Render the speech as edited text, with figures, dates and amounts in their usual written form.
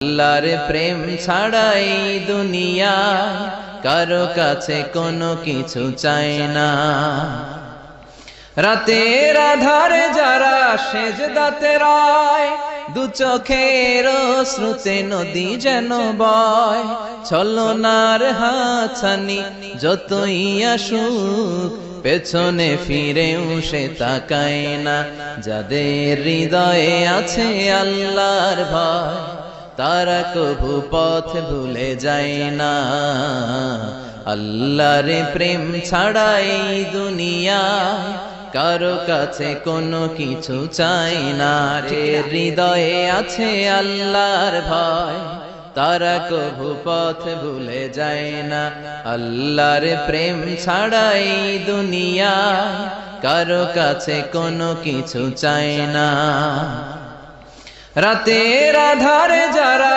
আল্লাহর প্রেম ছাড়াই দুনিয়ায় কারো কাছে কোনো কিছু চায় না। রাতের আধারে যারা সেজদাতে রয়, দু চোখের শ্রুতে নদী যেন বয়। ছলনার হাতছানি যতই আসুক, পেছনে ফিরেও সে তাকায় না। যাদের হৃদয়ে আছে আল্লাহর ভয়, তারা কভু পথ ভুলে যায় না। আল্লাহর প্রেম ছাড়াই দুনিয়ায় কারো কাছে কোনো কিছু চাই না। হৃদয়ে আছে আল্লাহর ভয়, তারা কভু পথ ভুলে যায় না। আল্লাহর প্রেম ছাড়াই দুনিয়ায় কারো কাছে কোনো কিছু চাই না। রাতের আধারে যারা